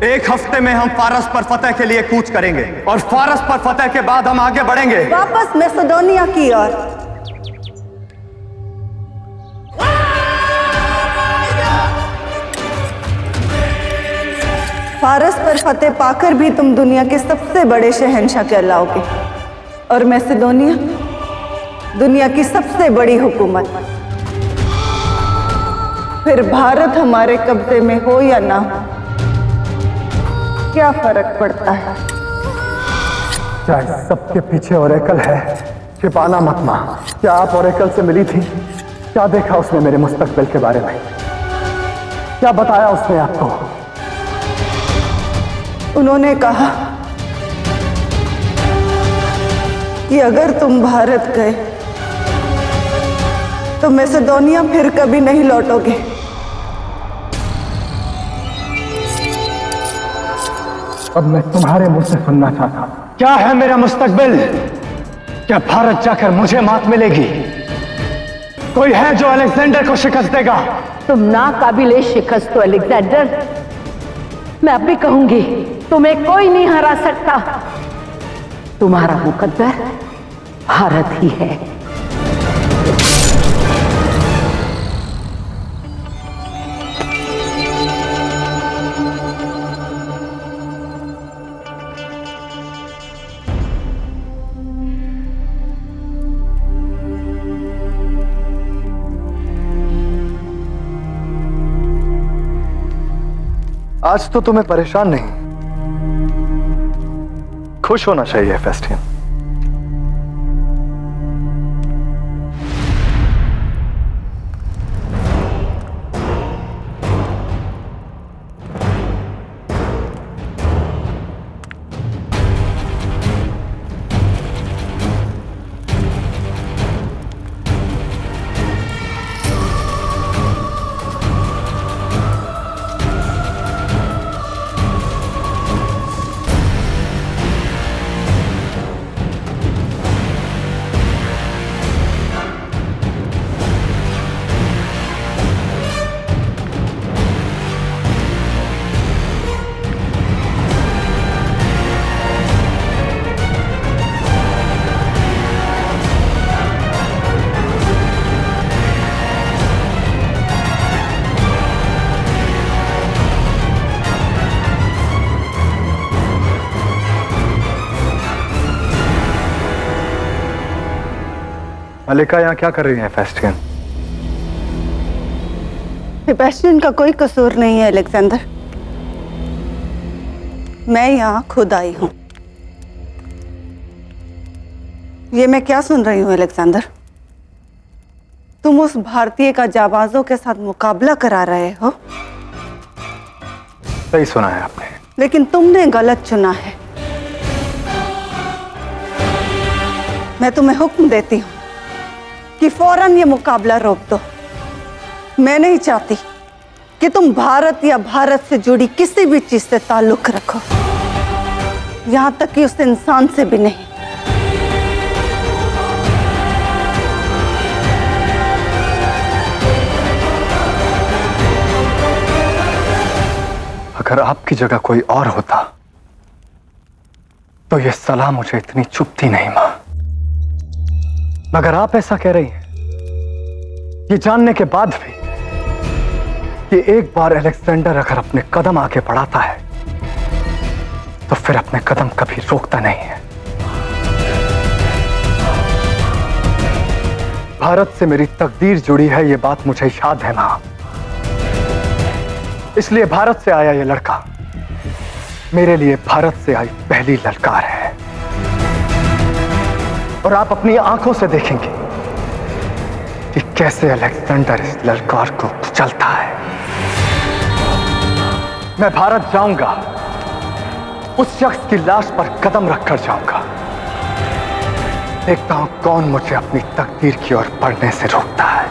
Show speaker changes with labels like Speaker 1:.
Speaker 1: एक हफ्ते में हम फारस पर फतह के लिए कूच करेंगे और फारस पर फतह के बाद हम आगे बढ़ेंगे
Speaker 2: वापस मैसेडोनिया की ओर। फारस पर फतेह पाकर भी तुम दुनिया के सबसे बड़े शहंशाह कहलाओगे और मैसेडोनिया दुनिया की सबसे बड़ी हुकूमत। फिर भारत हमारे कब्जे में हो या ना हो, क्या फर्क पड़ता है?
Speaker 3: चाहे सबके पीछे ओरेकल है, छिपाना मत मां। क्या आप ओरेकल से मिली थी? क्या देखा उसने मेरे मुस्तकबिल के बारे में? क्या बताया उसने आपको?
Speaker 2: उन्होंने कहा कि अगर तुम भारत गए तो मैसेडोनिया फिर कभी नहीं लौटोगे।
Speaker 3: अब मैं तुम्हारे मुंह से सुनना चाहता हूं, क्या है मेरा मुस्तकबिल? क्या भारत जाकर मुझे मात मिलेगी? कोई है जो अलेक्जेंडर को शिकस्त देगा?
Speaker 4: तुम नाकाबिले शिकस्त हो अलेक्जेंडर। मैं अब भी कहूंगी, तुम्हें कोई नहीं हरा सकता। तुम्हारा मुकद्दर भारत ही है।
Speaker 3: आज तो तुम्हें परेशान नहीं, खुश होना चाहिए फेस्टियन। मलिका यहाँ क्या कर रही है फेस्टियन?
Speaker 2: सेबेस्टियन का कोई कसूर नहीं है अलेक्जेंडर। मैं यहाँ खुद आई हूं। ये मैं क्या सुन रही हूँ अलेक्जेंडर? तुम उस भारतीय का जाबाजों के साथ मुकाबला करा रहे हो।
Speaker 3: सही सुना है आपने।
Speaker 2: लेकिन तुमने गलत चुना है। मैं तुम्हें हुक्म देती हूँ कि फौरन ये मुकाबला रोक दो। मैं नहीं चाहती कि तुम भारत या भारत से जुड़ी किसी भी चीज से ताल्लुक रखो, यहां तक कि उस इंसान से भी नहीं।
Speaker 3: अगर आपकी जगह कोई और होता तो यह सलाह मुझे इतनी चुभती नहीं मां। मगर आप ऐसा कह रही हैं, ये जानने के बाद भी कि एक बार अलेक्जेंडर अगर अपने कदम आगे बढ़ाता है तो फिर अपने कदम कभी रोकता नहीं है। भारत से मेरी तकदीर जुड़ी है, ये बात मुझे याद है मां। इसलिए भारत से आया ये लड़का मेरे लिए भारत से आई पहली ललकार है। और आप अपनी आंखों से देखेंगे कि कैसे अलेक्जेंडर इस ललकार को कुचलता है। मैं भारत जाऊंगा, उस शख्स की लाश पर कदम रखकर जाऊंगा। देखता हूं कौन मुझे अपनी तकदीर की ओर बढ़ने से रोकता है।